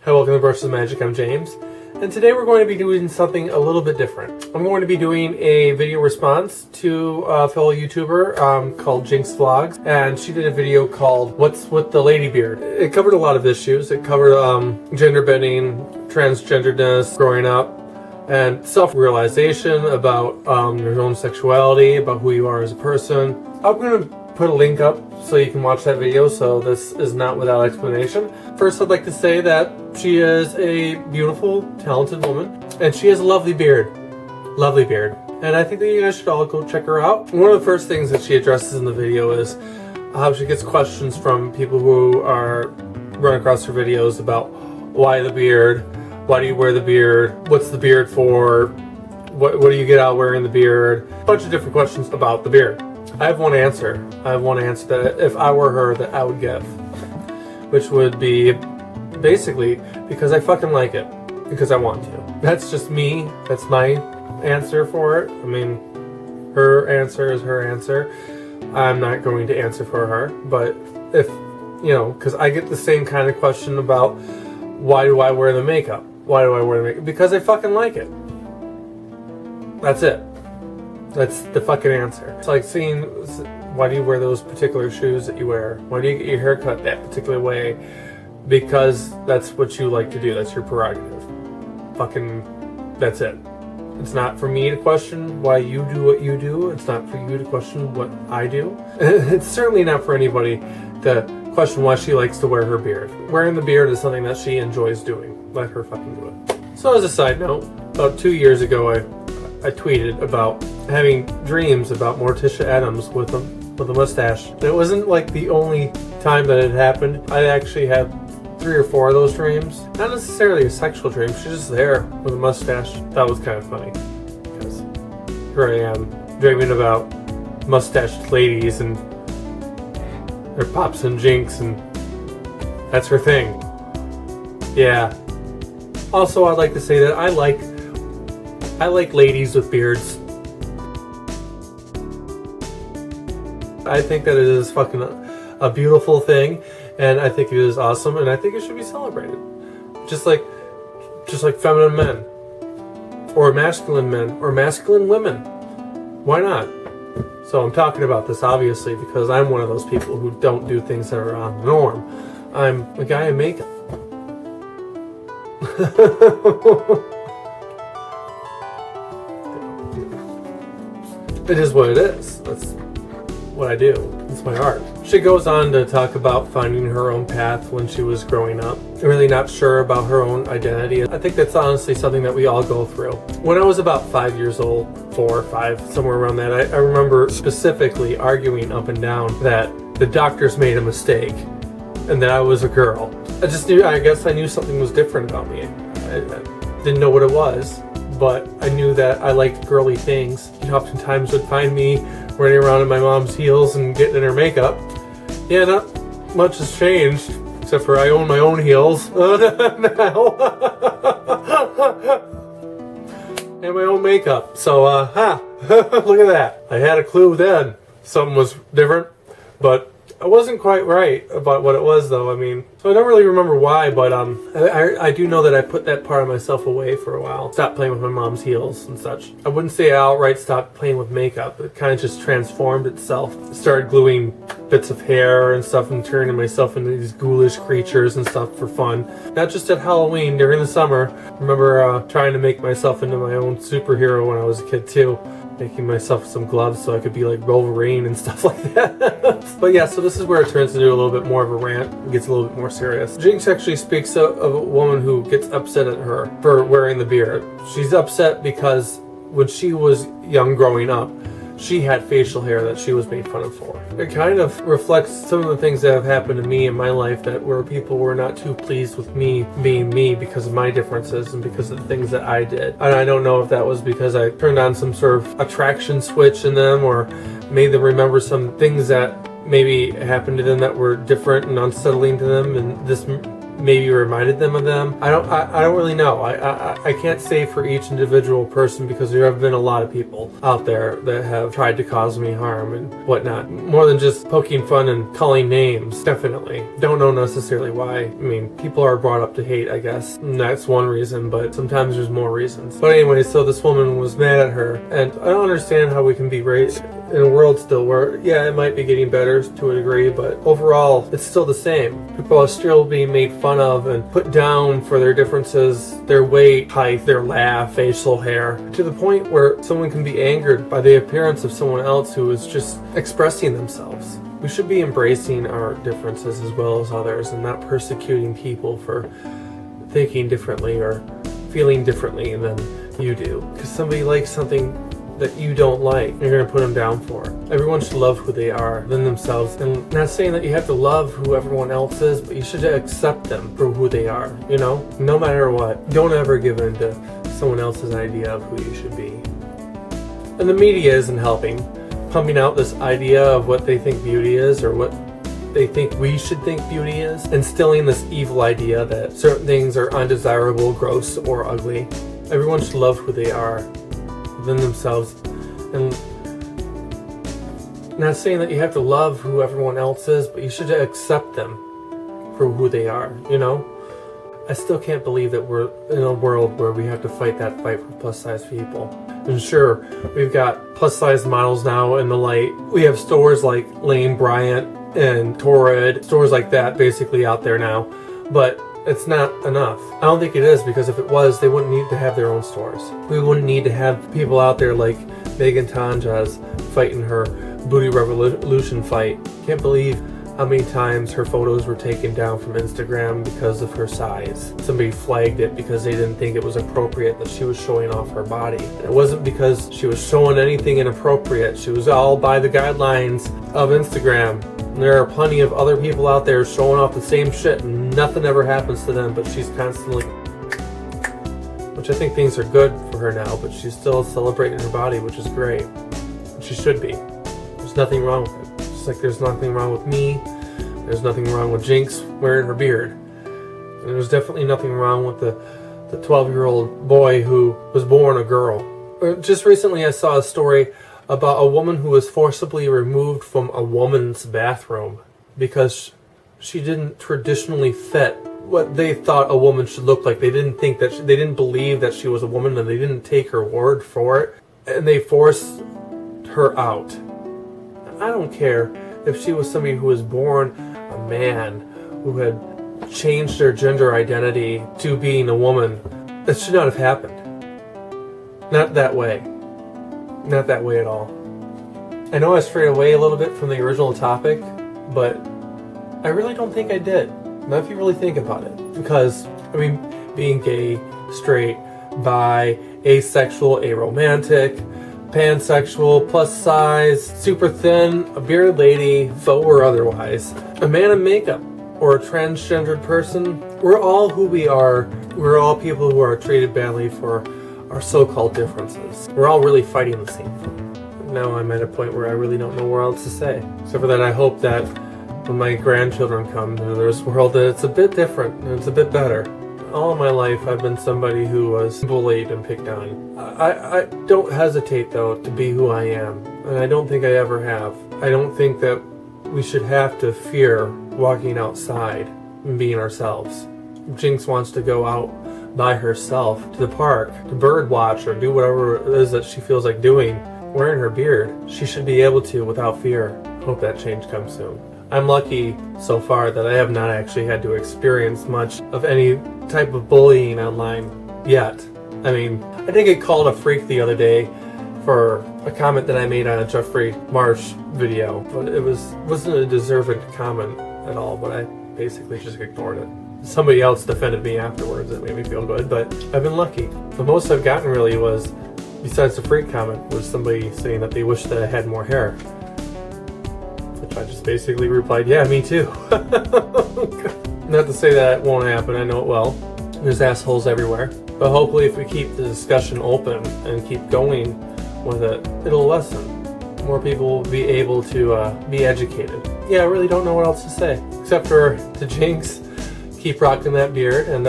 Hi, welcome to Brushes of Magic. I'm James, and today we're going to be doing something a little bit different. I'm going to be doing a video response to a fellow YouTuber called Jinx Vlogs, and she did a video called "What's with the Lady Beard?" It covered a lot of issues. It covered gender bending, transgenderedness, growing up, and self-realization about your own sexuality, about who you are as a person. I'm going to put a link up so you can watch that video, so this is not without explanation. First, I'd like to say that she is a beautiful, talented woman, and she has a lovely beard. Lovely beard. And I think that you guys should all go check her out. One of the first things that she addresses in the video is how she gets questions from people who are run across her videos about why the beard, why do you wear the beard, what's the beard for, what do you get out wearing the beard, a bunch of different questions about the beard. I have one answer. I have one answer that if I were her that I would give, which would be basically because I fucking like it, because I want to. That's just me. That's my answer for it. I mean, her answer is her answer. I'm not going to answer for her, but if, you know, because I get the same kind of question about why do I wear the makeup? Why do I wear the makeup? Because I fucking like it. That's it. That's the fucking answer. It's like seeing, why do you wear those particular shoes that you wear? Why do you get your hair cut that particular way? Because that's what you like to do. That's your prerogative. Fucking, that's it. It's not for me to question why you do what you do. It's not for you to question what I do. It's certainly not for anybody to question why she likes to wear her beard. Wearing the beard is something that she enjoys doing. Let her fucking do it. So as a side note, about 2 years ago, I tweeted about having dreams about Morticia Adams with a mustache. And it wasn't like the only time that it happened. I actually had 3 or 4 of those dreams. Not necessarily a sexual dream. She's just there with a mustache. That was kind of funny, because here I am dreaming about mustached ladies and their pops and Jinx, and that's her thing. Yeah. Also, I'd like to say that I like ladies with beards. I think that it is fucking a beautiful thing, and I think it is awesome, and I think it should be celebrated. Just like feminine men, or masculine men, or masculine women. Why not? So I'm talking about this obviously because I'm one of those people who don't do things that are on the norm. I'm a guy in makeup. It is what it is. That's what I do. It's my art. She goes on to talk about finding her own path when she was growing up. Really not sure about her own identity. I think that's honestly something that we all go through. When I was about 5 years old, 4 or 5, somewhere around that, I remember specifically arguing up and down that the doctors made a mistake and that I was a girl. I guess I knew something was different about me. I didn't know what it was, but I knew that I liked girly things. You oftentimes would find me running around in my mom's heels and getting in her makeup. Yeah, not much has changed, except for I own my own heels now. And my own makeup. So, look at that. I had a clue then. Something was different, but I wasn't quite right about what it was, though. I mean, so I don't really remember why, but I do know that I put that part of myself away for a while. Stopped playing with my mom's heels and such. I wouldn't say I outright stopped playing with makeup. It kind of just transformed itself. Started gluing bits of hair and stuff and turning myself into these ghoulish creatures and stuff for fun. Not just at Halloween, during the summer. I remember trying to make myself into my own superhero when I was a kid, too. Making myself some gloves so I could be like Wolverine and stuff like that. But yeah, so this is where it turns into a little bit more of a rant. It gets a little bit more serious. Jinx actually speaks of a woman who gets upset at her for wearing the beard. She's upset because when she was young growing up, she had facial hair that she was made fun of for. It kind of reflects some of the things that have happened to me in my life, that where people were not too pleased with me being me because of my differences and because of the things that I did. And I don't know if that was because I turned on some sort of attraction switch in them, or made them remember some things that maybe happened to them that were different and unsettling to them, and this maybe reminded them of them. I don't really know. I can't say for each individual person, because there have been a lot of people out there that have tried to cause me harm and whatnot. More than just poking fun and calling names, definitely. Don't know necessarily why. I mean, people are brought up to hate, I guess. And that's one reason, but sometimes there's more reasons. But anyway, so this woman was mad at her, and I don't understand how we can be raised in a world still where, yeah, it might be getting better to a degree, but overall, it's still the same. People are still being made fun of and put down for their differences, their weight, height, their laugh, facial hair, to the point where someone can be angered by the appearance of someone else who is just expressing themselves. We should be embracing our differences as well as others, and not persecuting people for thinking differently or feeling differently than you do. Because somebody likes something that you don't like, you're going to put them down for. Everyone should love who they are, than themselves. And not saying that you have to love who everyone else is, but you should accept them for who they are, you know? No matter what. Don't ever give in to someone else's idea of who you should be. And the media isn't helping. Pumping out this idea of what they think beauty is, or what they think we should think beauty is. Instilling this evil idea that certain things are undesirable, gross, or ugly. Everyone should love who they are, than themselves. And not saying that you have to love who everyone else is, but you should accept them for who they are, you know? I still can't believe that we're in a world where we have to fight that fight for plus size people. And sure, we've got plus size models now in the light. We have stores like Lane Bryant and Torrid, stores like that basically out there now, but it's not enough. I don't think it is, because if it was, they wouldn't need to have their own stores. We wouldn't need to have people out there like Megan Tanjas fighting her booty revolution fight. Can't believe how many times her photos were taken down from Instagram because of her size. Somebody flagged it because they didn't think it was appropriate that she was showing off her body. And it wasn't because she was showing anything inappropriate. She was all by the guidelines of Instagram. And there are plenty of other people out there showing off the same shit and nothing ever happens to them, but she's constantly... Which I think things are good for her now, but she's still celebrating her body, which is great. And she should be. There's nothing wrong with it. Just like there's nothing wrong with me, there's nothing wrong with Jinx wearing her beard. And there's definitely nothing wrong with the 12-year-old boy who was born a girl. Just recently I saw a story about a woman who was forcibly removed from a woman's bathroom because she didn't traditionally fit what they thought a woman should look like. They didn't think that they didn't believe that she was a woman, and they didn't take her word for it, and they forced her out. I don't care if she was somebody who was born a man, who had changed their gender identity to being a woman. That should not have happened. Not that way. Not that way at all. I know I strayed away a little bit from the original topic, but I really don't think I did. Not if you really think about it. Because, I mean, being gay, straight, bi, asexual, aromantic, pansexual, plus size, super thin, a bearded lady, faux or otherwise, a man in makeup, or a transgendered person, we're all who we are. We're all people who are treated badly for our so-called differences. We're all really fighting the same thing. Now I'm at a point where I really don't know what else to say. Except for that, I hope that when my grandchildren come into this world, that it's a bit different and it's a bit better. All of my life, I've been somebody who was bullied and picked on. I don't hesitate, though, to be who I am. And I don't think I ever have. I don't think that we should have to fear walking outside and being ourselves. If Jinx wants to go out by herself to the park, to bird watch, or do whatever it is that she feels like doing, wearing her beard, she should be able to without fear. Hope that change comes soon. I'm lucky so far that I have not actually had to experience much of any type of bullying online yet. I mean, I did get called a freak the other day for a comment that I made on a Jeffrey Marsh video, but it wasn't a deserved comment at all, but I basically just ignored it. Somebody else defended me afterwards. It made me feel good, but I've been lucky. The most I've gotten really was, besides the freak comment, was somebody saying that they wish that I had more hair. Which I just basically replied, yeah, me too. Not to say that it won't happen, I know it will. There's assholes everywhere. But hopefully if we keep the discussion open and keep going with it, it'll lessen. More people will be able to be educated. Yeah, I really don't know what else to say. Except for to Jinx, keep rocking that beard, and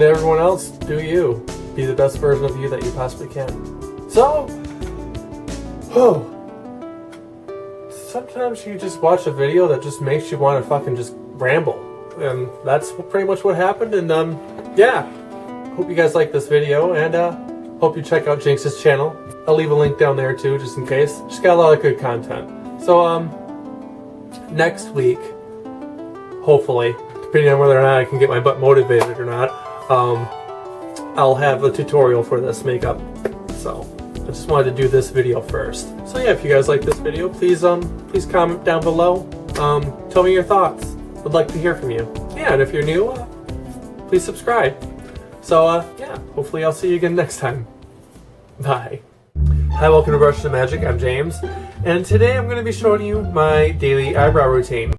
everyone else, do you. Be the best version of you that you possibly can. So, sometimes you just watch a video that just makes you want to fucking just ramble. And that's pretty much what happened, and yeah. Hope you guys like this video, and hope you check out Jinx's channel. I'll leave a link down there too, just in case. She's got a lot of good content. So, next week, hopefully, depending on whether or not I can get my butt motivated or not, I'll have a tutorial for this makeup. So, I just wanted to do this video first. So yeah, if you guys like this video, please comment down below. Tell me your thoughts. Would like to hear from you. Yeah, and if you're new, please subscribe. So yeah, hopefully I'll see you again next time. Bye. Hi, welcome to Brush to Magic. I'm James, and today I'm going to be showing you my daily eyebrow routine.